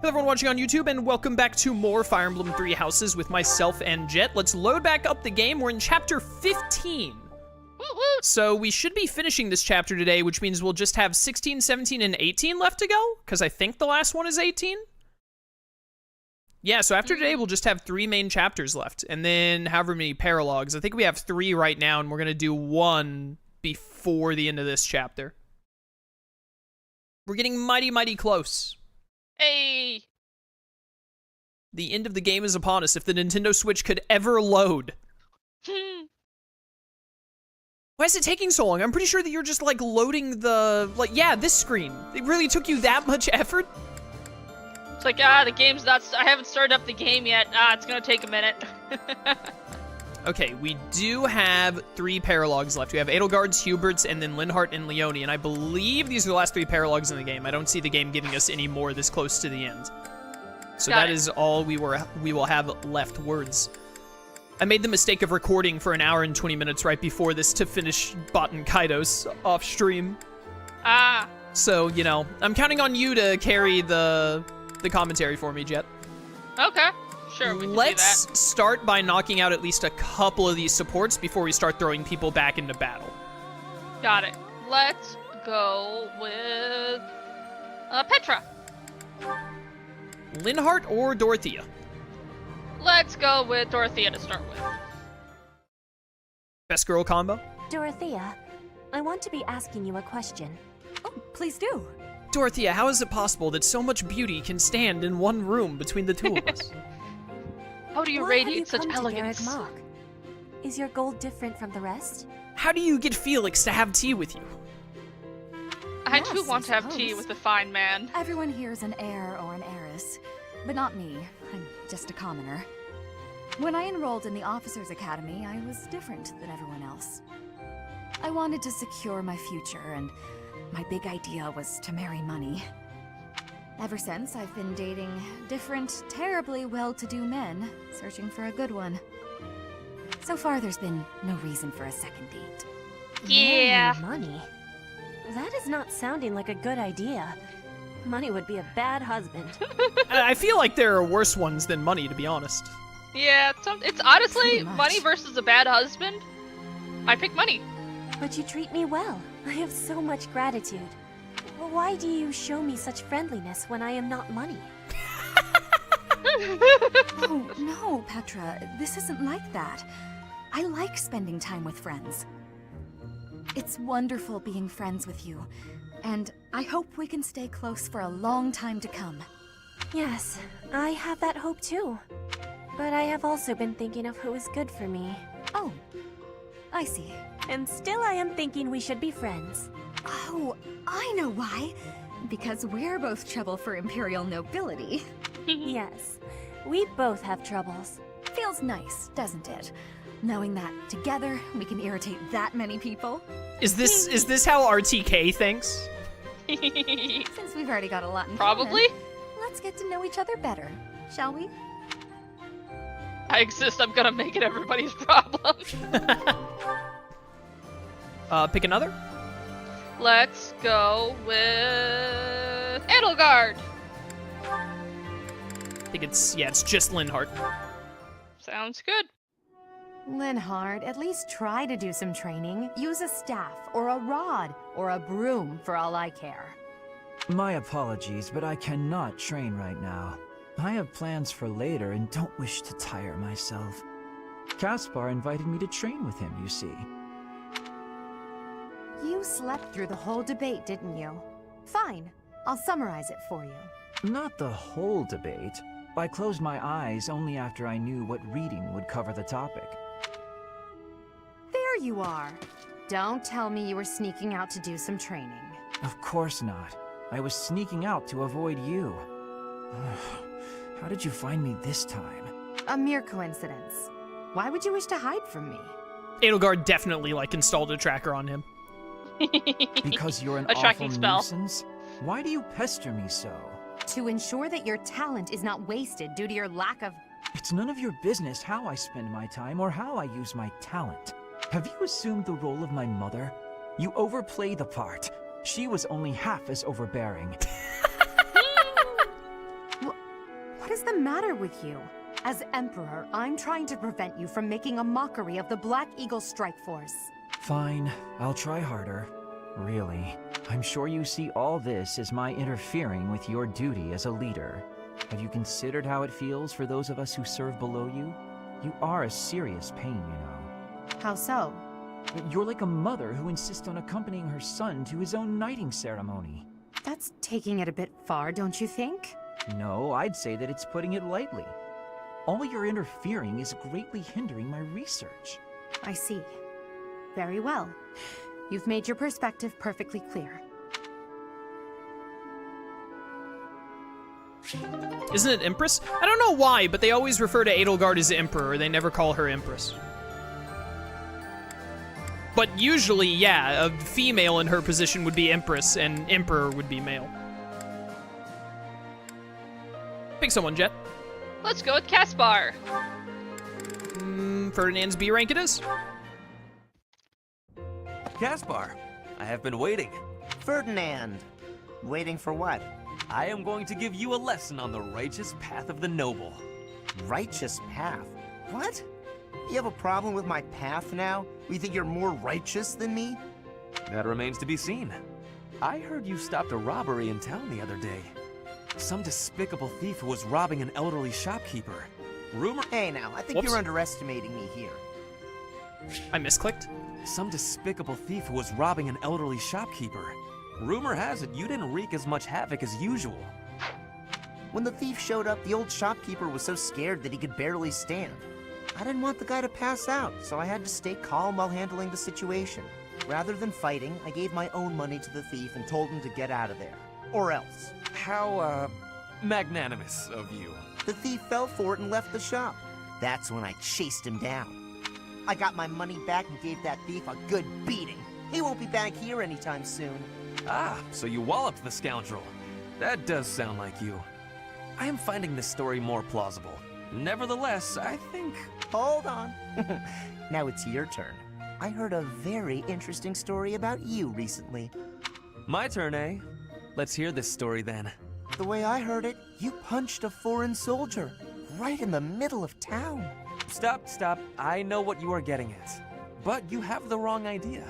Hello everyone watching on YouTube, and welcome back to more Fire Emblem 3 Houses with myself and Jet. Let's load back up the game. We're in chapter 15. So we should be finishing this chapter today, which means we'll just have 16, 17, and 18 left to go, because I think the last one is 18. Yeah, so after today, we'll just have 3 main chapters left, and then however many paralogs. I think we have 3 right now, and we're going to do 1 before the end of this chapter. We're getting mighty, mighty close. Hey! The end of the game is upon us if the Nintendo Switch could ever load. Why is it taking so long? I'm pretty sure that you're just, like, loading the... yeah, this screen. It really took you that much effort? It's like, the game's not... I haven't started up the game yet. It's gonna take a minute. Okay, we do have 3 paralogs left. We have Edelgard's, Hubert's, and then Linhardt and Leone, and I believe these are the last 3 paralogs in the game. I don't see the game giving us any more this close to the end. So that is all we will have left words. I made the mistake of recording for an hour and 20 minutes right before this to finish Baten Kaidos off stream. So, you know, I'm counting on you to carry the commentary for me, Jet. Okay. Sure, we can Let's do that. start by knocking out at least a couple of these supports before we start throwing people back into battle. Got it. Let's go with... Petra. Linhardt or Dorothea? Let's go with Dorothea to start with. Best girl combo? Dorothea, I want to be asking you a question. Oh, please do. Dorothea, how is it possible that so much beauty can stand in one room between the two of us? How do you Why radiate have you such come elegance? to Garreg Mach? Is your gold different from the rest? How do you get Felix to have tea with you? I Yes, too want to have tea suppose. with a fine man. Everyone here is an heir or an heiress, but not me. I'm just a commoner. When I enrolled in the Officers Academy, I was different than everyone else. I wanted to secure my future, and my big idea was to marry money. Ever since, I've been dating different, terribly well-to-do men, searching for a good one. So far, there's been no reason for a second date. Yeah. Marrying money? That is not sounding like a good idea. Money would be a bad husband. I feel like there are worse ones than money, to be honest. Yeah, it's honestly Pretty much. money versus a bad husband. I pick money. But you treat me well. I have so much gratitude. Why do you show me such friendliness when I am not money? Oh, no, Petra. This isn't like that. I like spending time with friends. It's wonderful being friends with you, and I hope we can stay close for a long time to come. Yes, I have that hope too. But I have also been thinking of who is good for me. Oh, I see. And still I am thinking we should be friends. Oh, I know why. Because we're both trouble for Imperial nobility. Yes, we both have troubles. Feels nice, doesn't it? Knowing that together we can irritate that many people. Is this how RTK thinks? Since we've already got a lot in Probably. common, let's get to know each other better, shall we? I exist. I'm gonna make it everybody's problem. Pick another? Let's go with Edelgard. I think it's just Linhardt. Sounds good. Linhardt, at least try to do some training. Use a staff, or a rod, or a broom for all I care. My apologies, but I cannot train right now. I have plans for later and don't wish to tire myself. Caspar invited me to train with him, you see. You slept through the whole debate, didn't you? Fine, I'll summarize it for you. Not the whole debate. I closed my eyes only after I knew what reading would cover the topic. There you are. Don't tell me you were sneaking out to do some training. Of course not. I was sneaking out to avoid you. How did you find me this time? A mere coincidence. Why would you wish to hide from me? Edelgard definitely, installed a tracker on him. Because you're an A tracking awful spell. nuisance? Why do you pester me so? To ensure that your talent is not wasted due to your lack of... It's none of your business how I spend my time or how I use my talent. Have you assumed the role of my mother? You overplay the part. She was only half as overbearing. What is the matter with you? As Emperor, I'm trying to prevent you from making a mockery of the Black Eagle Strike Force. Fine, I'll try harder. Really, I'm sure you see all this as my interfering with your duty as a leader. Have you considered how it feels for those of us who serve below you? You are a serious pain, you know. How so? You're like a mother who insists on accompanying her son to his own knighting ceremony. That's taking it a bit far, don't you think? No, I'd say that it's putting it lightly. All your interfering is greatly hindering my research. I see. Very well. You've made your perspective perfectly clear. Isn't it Empress? I don't know why, but they always refer to Edelgard as Emperor. They never call her Empress. But usually, yeah, a female in her position would be Empress, and Emperor would be male. Pick someone, Jet. Let's go with Caspar. Ferdinand's B rank it is. Caspar, I have been waiting. Ferdinand. Waiting for what? I am going to give you a lesson on the righteous path of the noble. Righteous path? What? You have a problem with my path now? You think you're more righteous than me? That remains to be seen. I heard you stopped a robbery in town the other day. Some despicable thief who was robbing an elderly shopkeeper. Rumor— Hey now, I think Whoops. you're underestimating me here. I misclicked. Some despicable thief who was robbing an elderly shopkeeper. Rumor has it you didn't wreak as much havoc as usual. When the thief showed up, the old shopkeeper was so scared that he could barely stand. I didn't want the guy to pass out, so I had to stay calm while handling the situation. Rather than fighting, I gave my own money to the thief and told him to get out of there. Or else. How, magnanimous of you. The thief fell for it and left the shop. That's when I chased him down. I got my money back and gave that thief a good beating. He won't be back here anytime soon. Ah, so you walloped the scoundrel. That does sound like you. I am finding this story more plausible. Nevertheless, I think— Hold on. Now it's your turn. I heard a very interesting story about you recently. My turn, eh? Let's hear this story then. The way I heard it, you punched a foreign soldier right in the middle of town. Stop. I know what you are getting at. But you have the wrong idea.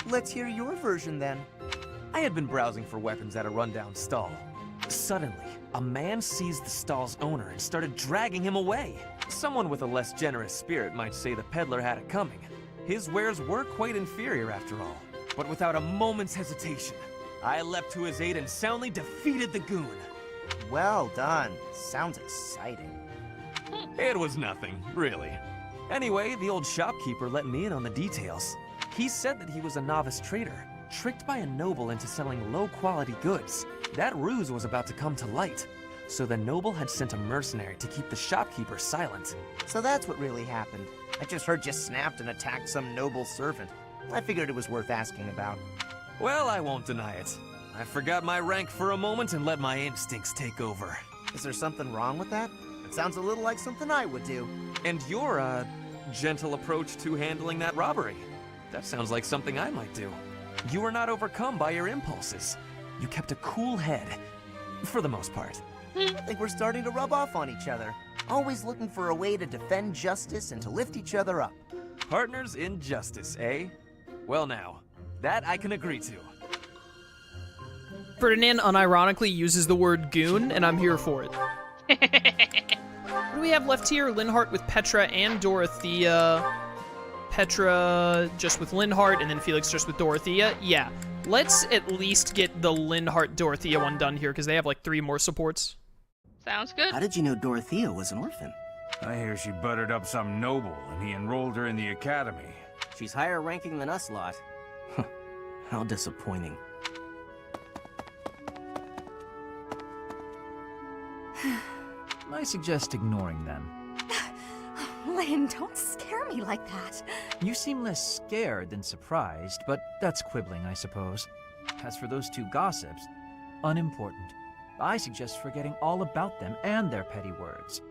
Let's hear your version then. I had been browsing for weapons at a rundown stall. Suddenly, a man seized the stall's owner and started dragging him away. Someone with a less generous spirit might say the peddler had it coming. His wares were quite inferior after all. But without a moment's hesitation, I leapt to his aid and soundly defeated the goon. Well done. Sounds exciting. It was nothing, really. Anyway, the old shopkeeper let me in on the details. He said that he was a novice trader, tricked by a noble into selling low-quality goods. That ruse was about to come to light, so the noble had sent a mercenary to keep the shopkeeper silent. So that's what really happened. I just heard you snapped and attacked some noble servant. I figured it was worth asking about. Well, I won't deny it. I forgot my rank for a moment and let my instincts take over. Is there something wrong with that? It sounds a little like something I would do. And your, gentle approach to handling that robbery. That sounds like something I might do. You were not overcome by your impulses. You kept a cool head, for the most part. I think we're starting to rub off on each other. Always looking for a way to defend justice and to lift each other up. Partners in justice, eh? Well now, that I can agree to. Ferdinand unironically uses the word goon, and I'm here for it. What do we have left here? Linhardt with Petra and Dorothea. Petra just with Linhardt, and then Felix just with Dorothea. Yeah, let's at least get the Linhardt-Dorothea one done here, because they have like 3 more supports. Sounds good. How did you know Dorothea was an orphan? I hear she buttered up some noble, and he enrolled her in the academy. She's higher ranking than us lot. How disappointing. I suggest ignoring them. Lynn, don't scare me like that. You seem less scared than surprised, but that's quibbling, I suppose. As for those 2 gossips, unimportant. I suggest forgetting all about them and their petty words.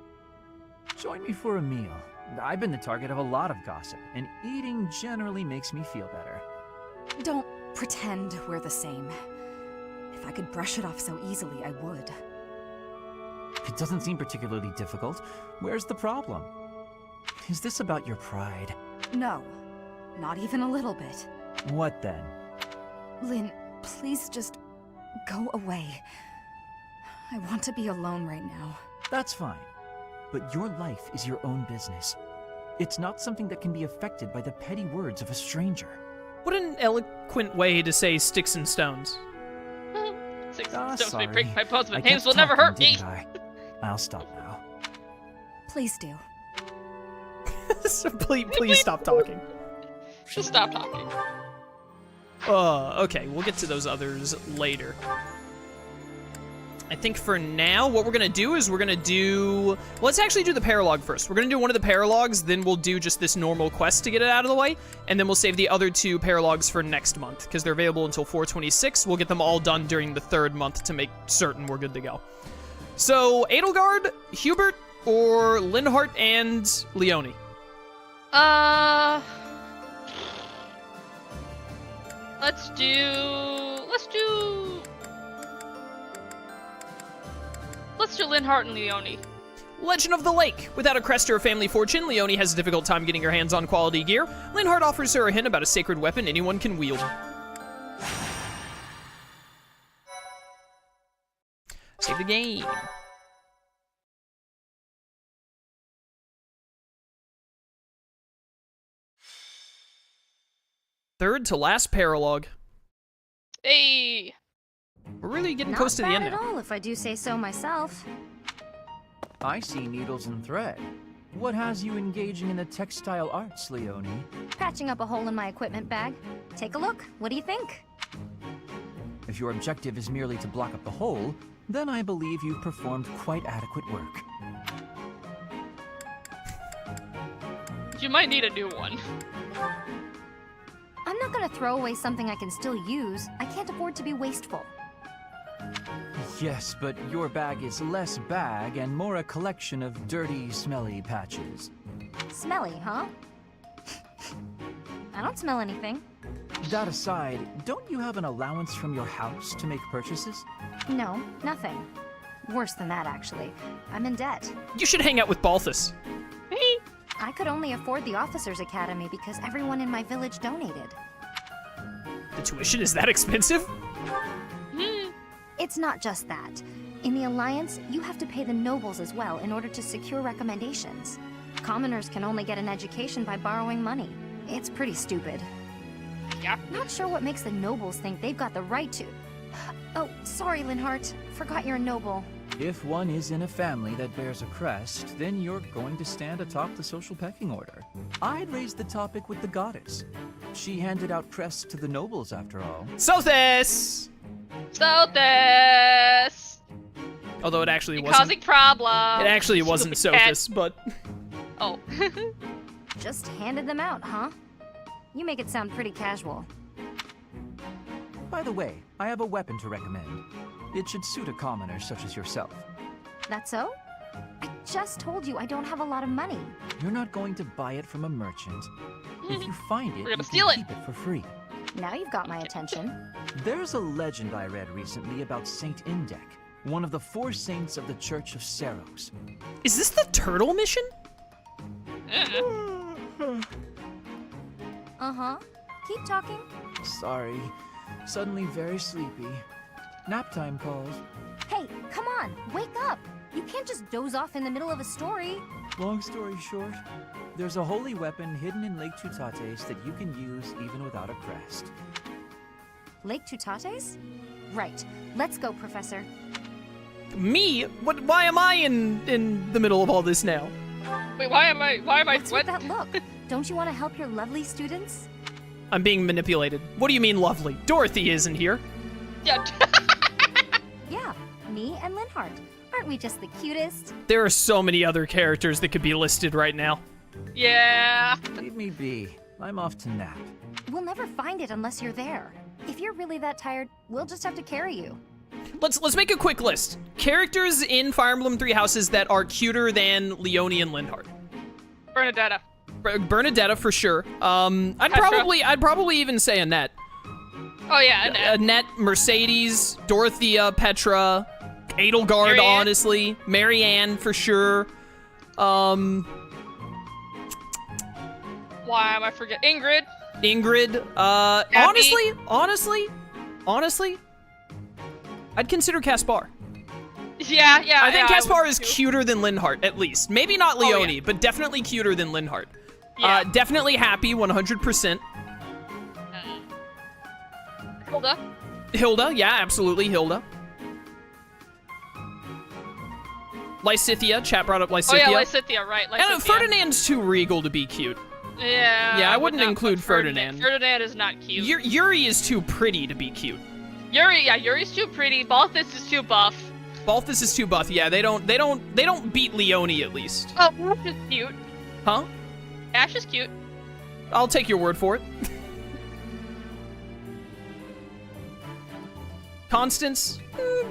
Join me for a meal. I've been the target of a lot of gossip, and eating generally makes me feel better. Don't pretend we're the same. If I could brush it off so easily, I would. It doesn't seem particularly difficult. Where's the problem? Is this about your pride? No, not even a little bit. What then? Lynn, please just go away. I want to be alone right now. That's fine. But your life is your own business. It's not something that can be affected by the petty words of a stranger. What an eloquent way to say sticks and stones. Six Ah, stones may sorry. break my bones, I but hands kept will never talking, hurt me. didn't I? I'll stop now. Please do. So please stop talking. Just stop talking. Okay, we'll get to those others later. I think for now, what we're gonna do is let's actually do the paralogue first. We're gonna do one of the paralogues, then we'll do just this normal quest to get it out of the way, and then we'll save the other 2 paralogues for next month, because they're available until 4/26. We'll get them all done during the 3rd month to make certain we're good to go. So, Edelgard, Hubert, or Linhardt and Leonie? Let's do Linhardt and Leonie. Legend of the Lake. Without a crest or a family fortune, Leonie has a difficult time getting her hands on quality gear. Linhardt offers her a hint about a sacred weapon anyone can wield. Save the game. Third to last paralogue. Hey! We're really getting Not close to the bad end at now. all, if I do say so myself. I see needles and thread. What has you engaging in the textile arts, Leonie? Patching up a hole in my equipment bag. Take a look. What do you think? If your objective is merely to block up the hole, then I believe you've performed quite adequate work. You might need a new one. I'm not gonna throw away something I can still use. I can't afford to be wasteful. Yes, but your bag is less bag and more a collection of dirty, smelly patches. Smelly, huh? I don't smell anything. That aside, don't you have an allowance from your house to make purchases? No, nothing. Worse than that, actually. I'm in debt. You should hang out with Balthus. I could only afford the Officers Academy because everyone in my village donated. The tuition is that expensive? It's not just that. In the Alliance, you have to pay the nobles as well in order to secure recommendations. Commoners can only get an education by borrowing money. It's pretty stupid. Yeah. Not sure what makes the nobles think they've got the right to... Oh, sorry, Linhardt. Forgot you're a noble. If one is in a family that bears a crest, then you're going to stand atop the social pecking order. I'd raise the topic with the goddess. She handed out crests to the nobles, after all. Sothis! Sothis! Although it actually You're wasn't. causing problems. It actually wasn't Stupid cat. Sothis, but... Oh. Just handed them out, huh? You make it sound pretty casual. By the way, I have a weapon to recommend. It should suit a commoner such as yourself. That so? I just told you I don't have a lot of money. You're not going to buy it from a merchant. If you find it, We're gonna you steal can it. keep it for free. Now you've got my attention. There's a legend I read recently about Saint Indek, one of the 4 saints of the Church of Seros. Is this the turtle mission? Uh-huh. Keep talking. Sorry, suddenly very sleepy. Nap time calls. Hey, come on, wake up! You can't just doze off in the middle of a story. Long story short, there's a holy weapon hidden in Lake Tutates that you can use even without a crest. Lake Tutates? Right. Let's go, Professor. Me? Why am I in the middle of all this now? Wait, why am I, What's what? with that look? Don't you want to help your lovely students? I'm being manipulated. What do you mean lovely? Dorothy isn't here. Yeah. Yeah, me and Linhardt. Aren't we just the cutest? There are so many other characters that could be listed right now. Yeah. Leave me be. I'm off to nap. We'll never find it unless you're there. If you're really that tired, we'll just have to carry you. Let's make a quick list. Characters in Fire Emblem 3 Houses that are cuter than Leonie and Linhardt. Bernadetta. Bernadetta for sure. I'd probably even say Annette. Oh yeah, Annette. Annette, Mercedes, Dorothea, Petra, Edelgard, Marianne? honestly. Marianne, for sure. Why am I forgetting? Ingrid. Ingrid. Honestly, I'd consider Caspar. Yeah. I think yeah, Caspar would is too. cuter than Linhardt, at least. Maybe not Leone, yeah. but definitely cuter than Linhardt. Yeah. Definitely happy, 100%. Hilda. Hilda, yeah, absolutely, Hilda. Lysithea, chat brought up Lysithea. Oh yeah, Lysithea, right? And Lysithea. Ferdinand's too regal to be cute. Yeah. Yeah, I would wouldn't not include put Ferdinand. Ferdinand is not cute. Yuri is too pretty to be cute. Yuri's too pretty. Balthus is too buff. Balthus is too buff. Yeah, they don't beat Leone at least. Oh, Ash is cute. Huh? Ash is cute. I'll take your word for it. Constance?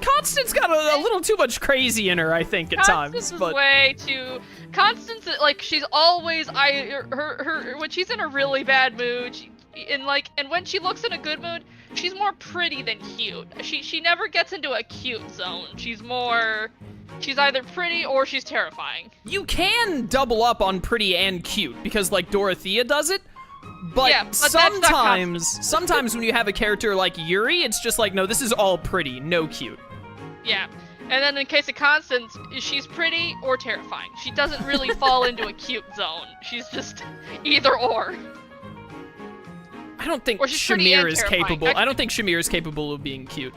Constance got a little too much crazy in her, I think, at Constance times. is But way too. Constance, like, she's always her when she's in a really bad mood. And when she looks in a good mood, she's more pretty than cute. She never gets into a cute zone. She's either pretty or she's terrifying. you can double up on pretty and cute because, like, Dorothea does it. But, Yeah, but that's not sometimes when you have a character like Yuri, it's just like, no, this is all pretty, no cute. Yeah. And then in case of Constance, she's pretty or terrifying. She doesn't really fall into a cute zone. She's just either or. I don't think Or she's pretty Shamir and is terrifying. capable. I don't think Shamir is capable of being cute.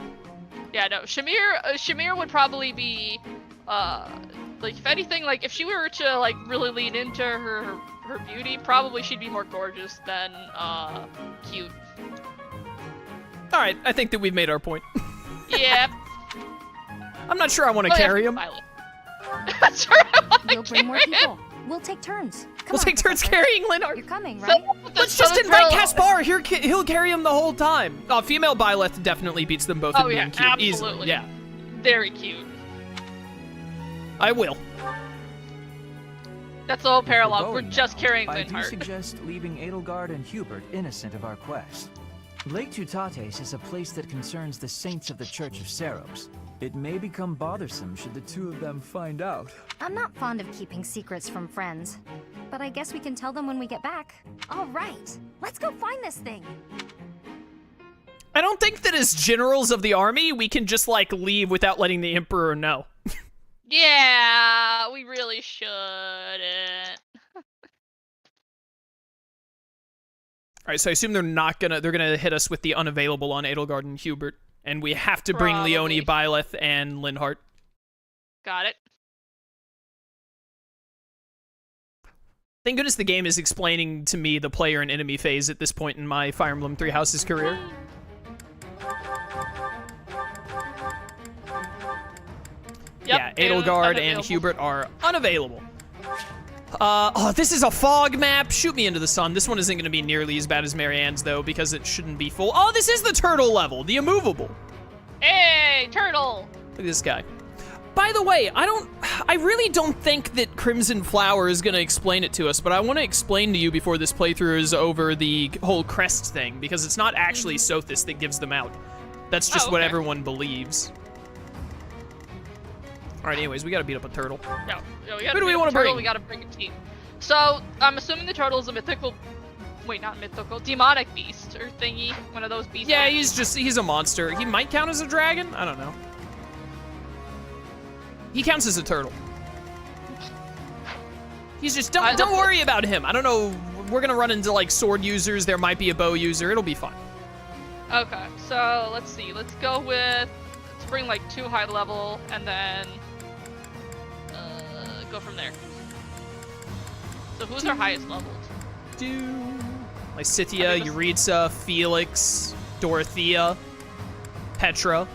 Yeah, no. Shamir would probably be, like, if anything, like, if she were to, like, really lean into her beauty, probably she'd be more gorgeous than, cute. All right, I think that we've made our point. Yeah. I'm not sure I want to carry him. That's right. We'll bring more people. We'll take turns. Come We'll on, take turns Professor. carrying Linhardt. You're coming, right? Let's just invite Caspar. He'll carry him the whole time. Female Byleth definitely beats them both Oh, in yeah, being cute. absolutely. Easily. Yeah, Very cute. I will. That's the whole parallel. We're Going just now, carrying I do Linhardt. suggest leaving Edelgard and Hubert innocent of our quest. Lake Tutates is a place that concerns the saints of the Church of Seros. It may become bothersome should the two of them find out. I'm not fond of keeping secrets from friends, but I guess we can tell them when we get back. All right, let's go find this thing. I don't think that as generals of the army, we can just, like, leave without letting the Emperor know. Yeah, we really shouldn't. All right, so I assume they're gonna hit us with the unavailable on Edelgard and Hubert, and we have to bring Leone, Probably. Byleth, and Linhardt. Got it. Thank goodness the game is explaining to me the player and enemy phase at this point in my Fire Emblem Three Houses career. Yep, Yeah, Edelgard and unavailable. Hubert are unavailable. Oh, this is a fog map. Shoot me into the sun. This one isn't going to be nearly as bad as Marianne's, though, because it shouldn't be full. Oh, this is the turtle level, the immovable. Hey, turtle! Look at this guy. By the way, I really don't think that Crimson Flower is going to explain it to us, but I want to explain to you before this playthrough is over the whole crest thing, because it's not actually Sothis that gives them out. That's just what okay. everyone believes. All right, anyways, we got to beat up a turtle. Yeah, Who do we wanna bring? We gotta bring a team. So, I'm assuming the turtle is a mythical... Wait, not mythical. Demonic beast or thingy. One of those beasts. Yeah, he's a monster. He might count as a dragon? I don't know. He counts as a turtle. He's just, don't worry about him. I don't know, we're gonna run into, like, sword users. There might be a bow user. It'll be fine. Okay, so let's see. Let's go with... Let's bring, like, 2 high level, and then... go from there. So who's our highest leveled? Lysithea, I mean, Yuritsa, Felix, Dorothea, Petra.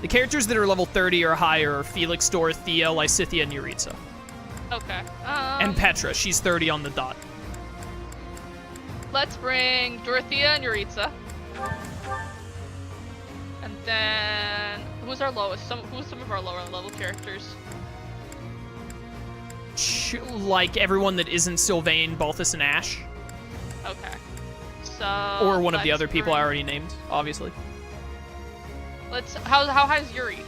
The characters that are level 30 or higher are Felix, Dorothea, Lysithea, and Yuritsa. Okay. And Petra, she's 30 on the dot. Let's bring Dorothea and Yuritsa. And then... Who's our lowest? Who's some of our lower level characters? Like everyone that isn't Sylvain, Balthus, and Ash. Okay. So... Or one of the let's other people I bring- already named, obviously. Let's. How high is Yuri?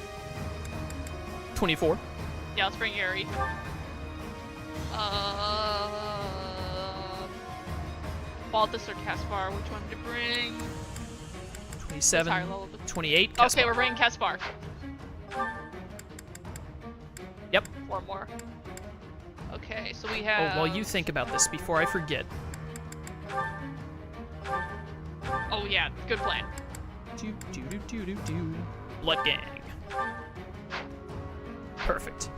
24. Yeah, let's bring Yuri. Baldus or Caspar? Which one to bring? 27. Higher level. 28. Okay, Caspar. we're bringing Caspar. Yep. 4 more. Okay, so we have. Oh, while you think about this before I forget. Oh yeah, good plan. Blood gang. Perfect.